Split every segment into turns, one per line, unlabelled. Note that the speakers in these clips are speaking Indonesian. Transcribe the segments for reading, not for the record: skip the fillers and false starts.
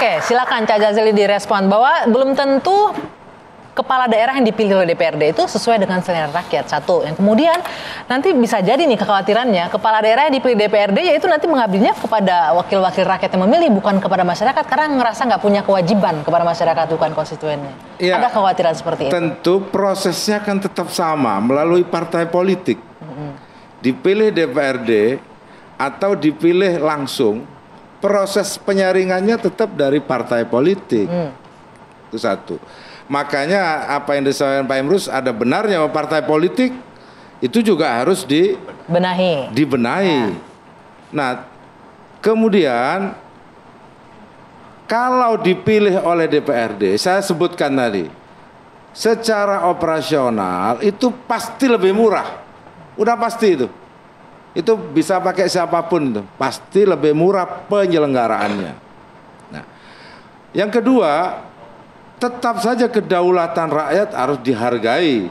Oke, silakan Cak Jazili direspon bahwa belum tentu kepala daerah yang dipilih oleh DPRD itu sesuai dengan selera rakyat. Satu, yang kemudian nanti bisa jadi nih kekhawatirannya kepala daerah yang dipilih DPRD yaitu nanti mengabdinya kepada wakil-wakil rakyat yang memilih bukan kepada masyarakat karena ngerasa nggak punya kewajiban kepada masyarakat bukan konstituennya. Ya, ada kekhawatiran seperti itu.
Tentu prosesnya akan tetap sama melalui partai politik. Dipilih DPRD atau dipilih langsung, proses penyaringannya tetap dari partai politik. Itu satu. Makanya apa yang disampaikan Pak Emrus ada benarnya bahwa partai politik itu juga harus dibenahi. Ya. Nah, kemudian kalau dipilih oleh DPRD, saya sebutkan tadi, secara operasional itu pasti lebih murah. Udah pasti itu. Itu bisa pakai siapapun itu. Pasti lebih murah penyelenggaraannya. Nah, yang kedua, tetap saja kedaulatan rakyat harus dihargai.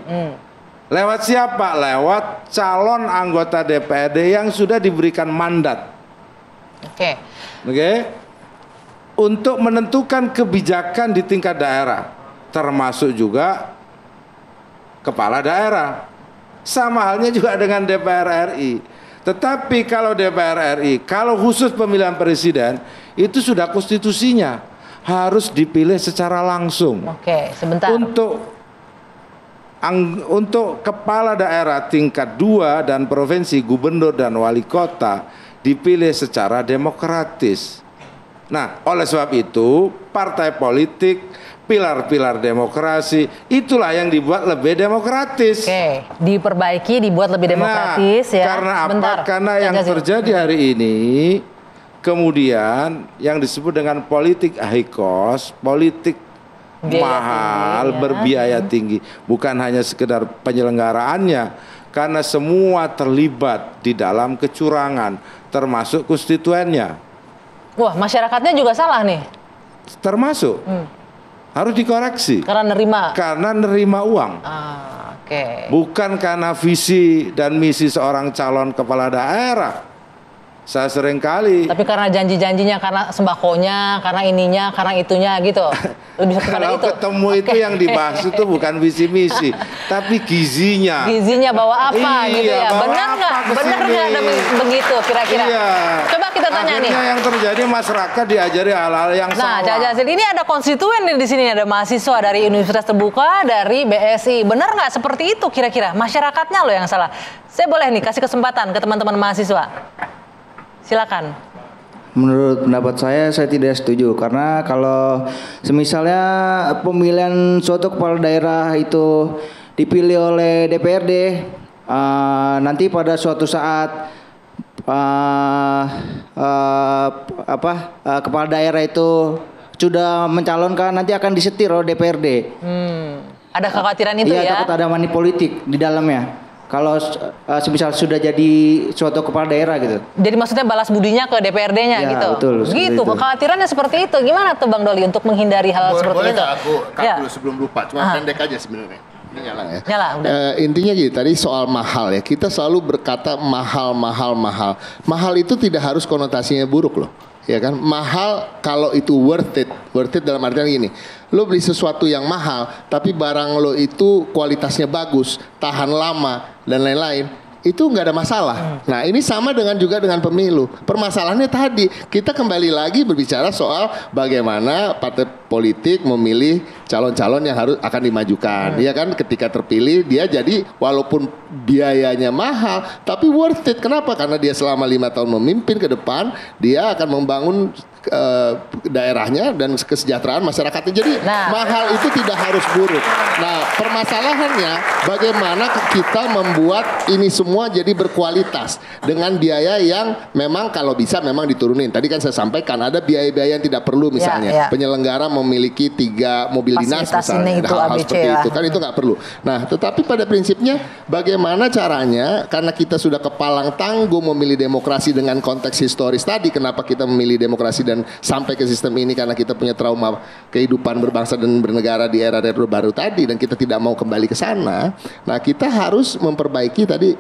Lewat siapa? Lewat calon anggota DPRD yang sudah diberikan mandat. Oke. Untuk menentukan kebijakan di tingkat daerah, termasuk juga kepala daerah. Sama halnya juga dengan DPR RI. Tetapi kalau DPR RI, kalau khusus pemilihan presiden, itu sudah konstitusinya. Harus dipilih secara langsung.
Oke, sebentar.
Untuk kepala daerah tingkat 2 dan provinsi, gubernur dan wali kota dipilih secara demokratis. Nah, oleh sebab itu partai politik, pilar-pilar demokrasi itulah yang dibuat lebih demokratis.
Oke, diperbaiki, dibuat lebih demokratis.
Nah, ya. Karena apa? Sebentar. Karena yang terjadi hari ini, kemudian yang disebut dengan politik high cost, politik mahal, berbiaya tinggi, bukan hanya sekedar penyelenggaraannya, karena semua terlibat di dalam kecurangan, termasuk konstituennya.
Wah, masyarakatnya juga salah nih.
Termasuk, harus dikoreksi. Karena nerima uang. Bukan karena visi dan misi seorang calon kepala daerah. Saya sering kali.
Tapi karena janji-janjinya, karena sembakonya, karena ininya, karena itunya gitu. Lebih
kalau itu. Ketemu itu yang dibahas itu bukan visi misi, tapi gizinya.
Gizinya bawa apa gitu ya? Benar nggak? Benar nggak begitu kira-kira?
Iya.
Coba kita tanya nih.
Yang terjadi masyarakat diajari hal-hal yang salah.
Nah, Cak Jazili, ini ada konstituen di sini, ada mahasiswa dari Universitas Terbuka, dari BSI. Benar nggak seperti itu kira-kira? Masyarakatnya loh yang salah. Saya boleh nih kasih kesempatan ke teman-teman mahasiswa. Silakan.
Menurut pendapat saya tidak setuju karena kalau semisalnya pemilihan suatu kepala daerah itu dipilih oleh DPRD, nanti pada suatu saat kepala daerah itu sudah mencalonkan, nanti akan disetir oleh DPRD.
Ada kekhawatiran itu ya? Iya,
takut ada money politik di dalamnya. Kalau semisal sudah jadi suatu kepala daerah gitu.
Jadi maksudnya balas budinya ke DPRD-nya
ya,
gitu.
Betul,
gitu, kekhawatirannya seperti itu. Gimana tuh Bang Doli untuk menghindari hal seperti itu?
Boleh aku dulu sebelum lupa, cuma pendek aja sebenarnya. Ini nyala ya.
Nyala, udah.
Intinya gitu, tadi soal mahal ya. Kita selalu berkata mahal. Mahal itu tidak harus konotasinya buruk loh. Ya kan, mahal kalau itu worth it dalam artian gini, lo beli sesuatu yang mahal tapi barang lo itu kualitasnya bagus, tahan lama dan lain-lain, itu nggak ada masalah. Nah, ini sama juga dengan pemilu. Permasalahannya tadi kita kembali lagi berbicara soal bagaimana partai politik memilih calon-calon yang akan dimajukan. Ya kan, ketika terpilih dia jadi walaupun biayanya mahal tapi worth it. Kenapa? Karena dia selama 5 tahun memimpin ke depan, dia akan membangun daerahnya dan kesejahteraan masyarakatnya. Jadi mahal itu tidak harus buruk. Nah, permasalahannya bagaimana kita membuat ini semua jadi berkualitas dengan biaya yang memang kalau bisa memang diturunin. Tadi kan saya sampaikan ada biaya-biaya yang tidak perlu, misalnya penyelenggara memiliki 3 mobil dinas misalnya, hal-hal seperti itu kan itu nggak perlu. Nah, tetapi pada prinsipnya bagaimana caranya, karena kita sudah kepalang tangguh memilih demokrasi dengan konteks historis tadi, kenapa kita memilih demokrasi dan sampai ke sistem ini, karena kita punya trauma kehidupan berbangsa dan bernegara di era baru tadi dan kita tidak mau kembali ke sana. Nah, kita harus memperbaiki tadi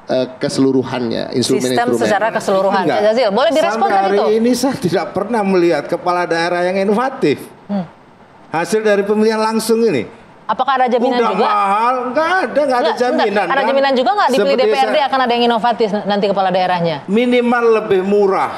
keseluruhannya
Sistem
instrumen-instrumen.
secara keseluruhan.
Enggak.
Cak Jazil, boleh direspon
Sampai
tadi
hari
tuh?
ini saya tidak pernah melihat kepala daerah yang inovatif. Hasil dari pemilihan langsung ini.
Apakah ada jaminan
Udah
juga?
mahal, nggak ada
Nggak,
jaminan.
sebentar. Ada
kan?
jaminan juga nggak dipilih
Seperti
DPRD akan ada yang inovatif nanti kepala daerahnya?
minimal lebih murah.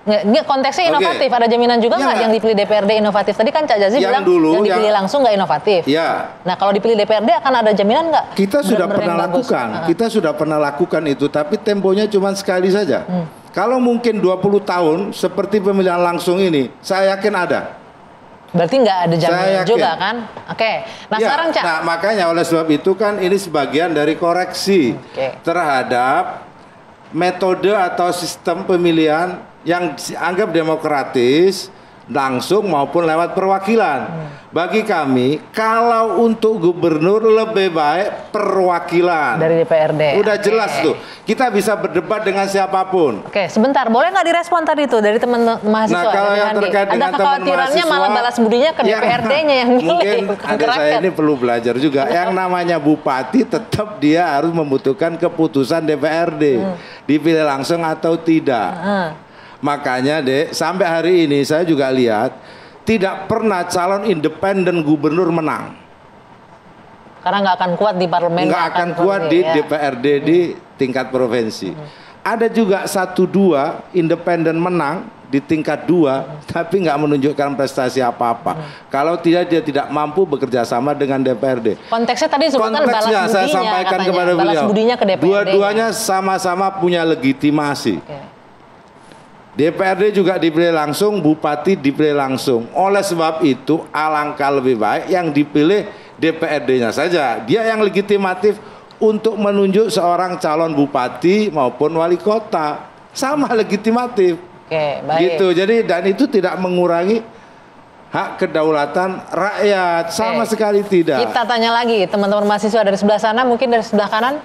Nggak, konteksnya
Oke.
inovatif. Ada jaminan juga
Ya,
nggak yang dipilih DPRD inovatif? Tadi kan Cak Jazil
Yang
bilang
dulu,
yang dipilih
yang-
langsung nggak inovatif.
Ya,
Nah kalau dipilih DPRD akan ada jaminan nggak?
kita sudah
Benar-benar
pernah
yang bagus.
lakukan.
Ah.
Kita sudah pernah lakukan itu, tapi temponya cuma sekali saja. Kalau mungkin 20 tahun seperti pemilihan langsung ini, saya yakin ada.
Berarti nggak ada
Saya
jaminan
yakin.
juga kan? Oke. Nah
Ya,
sekarang Cak.
nah makanya oleh sebab itu kan ini sebagian dari koreksi
Oke.
terhadap metode atau sistem pemilihan yang dianggap demokratis langsung maupun lewat perwakilan. Bagi kami kalau untuk gubernur lebih baik perwakilan.
Dari DPRD.
Udah
Oke.
jelas tuh. Kita bisa berdebat dengan siapapun.
Oke, sebentar. Boleh nggak direspon tadi tuh dari teman mahasiswa?
Nah, kalau
dari
yang
Handi?
terkait
Ada
dengan teman
kekhawatirannya
mahasiswa,
malah balas budinya ke
ya,
DPRD-nya yang milih,
mungkin
bukan ke
adik saya
rakyat.
ini perlu belajar juga. Yang namanya bupati tetap dia harus membutuhkan keputusan DPRD, dipilih langsung atau tidak. Makanya Dek, sampai hari ini saya juga lihat tidak pernah calon independen gubernur menang.
Karena nggak akan kuat di parlemen.
Nggak akan kuat di
ya.
DPRD di tingkat provinsi. Ada juga 1-2 independen menang di tingkat 2, tapi nggak menunjukkan prestasi apa-apa. Kalau tidak dia tidak mampu bekerja sama dengan DPRD.
Konteksnya tadi disebutkan balas
Konteksnya
budinya
saya sampaikan
katanya.
kepada
Balas
beliau.
budinya ke DPRD.
Dua-duanya sama-sama punya legitimasi.
Oke.
DPRD juga dipilih langsung, bupati dipilih langsung. Oleh sebab itu alangkah lebih baik yang dipilih DPRD-nya saja. Dia yang legitimatif untuk menunjuk seorang calon bupati maupun wali kota. Sama legitimatif.
Oke, baik.
Gitu. Jadi dan itu tidak mengurangi hak kedaulatan rakyat, sama
Oke.
sekali tidak.
Kita tanya lagi teman-teman mahasiswa dari sebelah sana, mungkin dari sebelah kanan.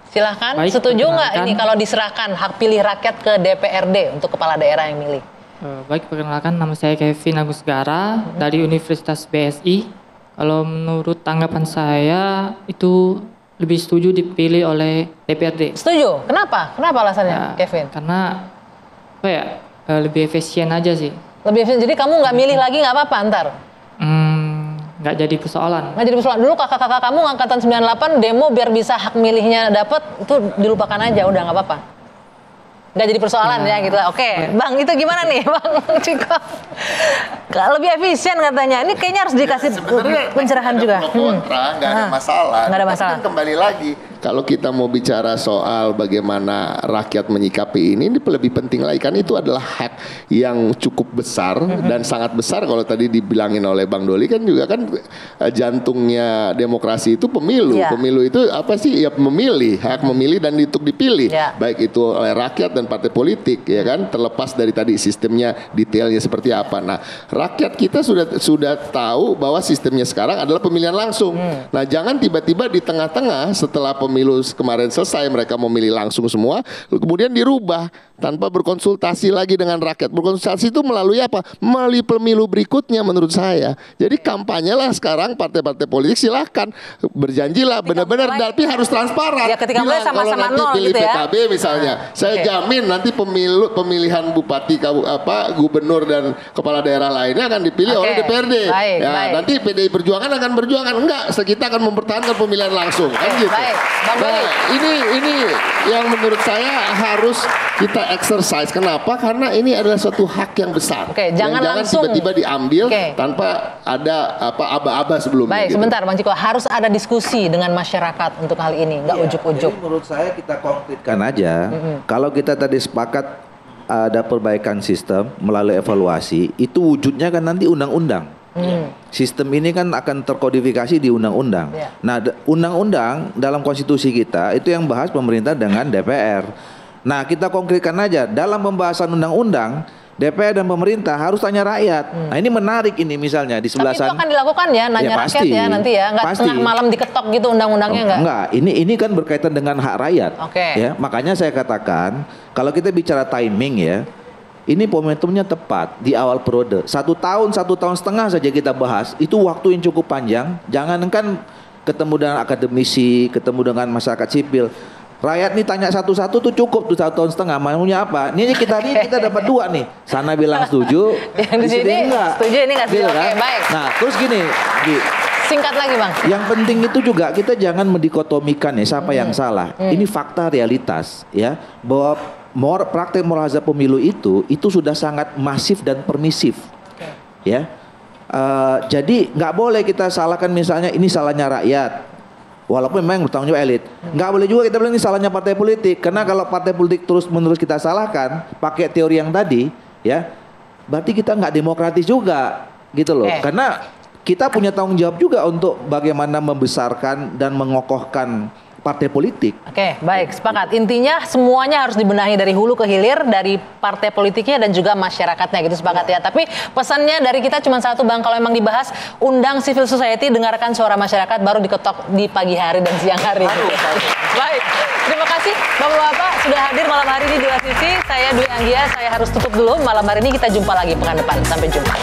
Silahkan,
Baik,
setuju nggak
perkenalkan.
ini kalau diserahkan hak pilih rakyat ke DPRD untuk kepala daerah yang milih?
Baik, perkenalkan nama saya Kevin Agus Gara dari Universitas BSI. Kalau menurut tanggapan saya itu lebih setuju dipilih oleh DPRD.
Setuju? Kenapa? Kenapa alasannya,
Ya,
Kevin?
Karena apa ya? Lebih efisien aja sih.
Lebih efisien. Jadi kamu nggak milih lagi nggak apa-apa ntar?
Nggak jadi persoalan.
Nggak jadi persoalan. Dulu kakak-kakak kamu angkatan 98 demo biar bisa hak milihnya dapat, itu dilupakan aja, udah nggak apa-apa. Nggak jadi persoalan ya gitu. Oke, Bang itu gimana nih Bang Ciko? Lebih efisien katanya. Ini kayaknya harus dikasih pencerahan juga.
Kontra, nggak ada masalah.
Nggak ada
Tapi
masalah.
kan kembali lagi, kalau kita mau bicara soal bagaimana rakyat menyikapi ini lebih penting lagi kan itu adalah hak yang cukup besar dan sangat besar. Kalau tadi dibilangin oleh Bang Doli kan juga kan jantungnya demokrasi itu pemilu.
Ya.
Pemilu itu apa sih? Ya memilih, hak memilih dan untuk dipilih.
Ya.
Baik itu oleh rakyat dan partai politik ya kan, terlepas dari tadi sistemnya detailnya seperti apa. Nah, rakyat kita sudah tahu bahwa sistemnya sekarang adalah pemilihan langsung. Nah, jangan tiba-tiba di tengah-tengah setelah pemilu kemarin selesai mereka memilih langsung semua, kemudian dirubah tanpa berkonsultasi lagi dengan rakyat. Berkonsultasi itu melalui apa? Melalui pemilu berikutnya menurut saya. Jadi kampanyelah sekarang partai-partai politik silahkan berjanjilah benar-benar
mulai-
tapi harus transparan.
Ya, ketika mulai
Bilang,
sama-sama
kalau nanti
nol
pilih
gitu ya.
PKB misalnya, saya
Oke.
jamin nanti pemilihan bupati gubernur dan kepala daerah lainnya akan dipilih
Oke,
oleh DPRD.
baik,
Ya,
baik.
nanti PDI Perjuangan akan berjuangan enggak, kita akan mempertahankan pemilihan langsung kan
Oke,
gitu.
baik. Bang
Nah,
Doli.
ini yang menurut saya harus kita exercise. Kenapa? Karena ini adalah suatu hak yang besar.
Oke,
yang
jangan
jangan
langsung.
tiba-tiba diambil
Oke.
tanpa ada aba-aba sebelumnya.
Baik,
gitu.
sebentar Bang Ciko. Harus ada diskusi dengan masyarakat untuk hal ini, nggak
Iya,
ujuk-ujuk.
jadi menurut saya kita konkretkan aja. Kalau kita tadi sepakat ada perbaikan sistem melalui evaluasi, itu wujudnya kan nanti undang-undang. Sistem ini kan akan terkodifikasi di undang-undang.
Ya.
Nah, undang-undang dalam konstitusi kita itu yang bahas pemerintah dengan DPR. Nah, kita konkretkan aja dalam pembahasan undang-undang, DPR dan pemerintah harus tanya rakyat. Nah, ini menarik ini misalnya di sebelah
Tapi itu
sana.
akan dilakukan ya, nanya
Ya,
rakyat
pasti.
ya nanti ya, nggak
Pasti.
tengah malam diketok gitu undang-undangnya nggak?
Enggak, ini kan berkaitan dengan hak rakyat.
Oke.
Ya, makanya saya katakan kalau kita bicara timing ya, ini momentumnya tepat di awal periode. 1 tahun, 1,5 tahun saja kita bahas, itu waktu yang cukup panjang. Jangankan ketemu dengan akademisi, ketemu dengan masyarakat sipil.
Rakyat nih tanya satu-satu tuh cukup tuh 1,5 tahun maunya apa? Ini kita dapat 2 nih. Sana bilang setuju,
Yang di sini
enggak.
setuju, ini nggak setuju.
Gitu
Oke,
kan?
baik.
Nah, terus gini, Gi,
Singkat lagi Bang.
yang penting itu juga kita jangan mendikotomikan ya siapa yang salah. Ini fakta realitas ya bahwa praktek moral hazard pemilu itu sudah sangat masif dan permisif. Ya. Jadi nggak boleh kita salahkan misalnya ini salahnya rakyat. Walaupun memang bertanggung jawab elit. Nggak boleh juga kita bilang ini salahnya partai politik. Karena kalau partai politik terus-menerus kita salahkan pakai teori yang tadi ya, berarti kita nggak demokratis juga gitu loh. Karena kita punya tanggung jawab juga untuk bagaimana membesarkan dan mengokohkan partai politik.
Oke, baik, sepakat. Intinya semuanya harus dibenahi dari hulu ke hilir, dari partai politiknya dan juga masyarakatnya gitu, sepakat ya. Tapi pesannya dari kita cuma satu Bang, kalau emang dibahas, undang civil society, dengarkan suara masyarakat, baru diketok di pagi hari dan siang hari. Baik, terima kasih Bapak-Bapak sudah hadir malam hari ini di Lasisi. Saya Dwi Anggia, saya harus tutup dulu. Malam hari ini kita jumpa lagi pekan depan. Sampai jumpa.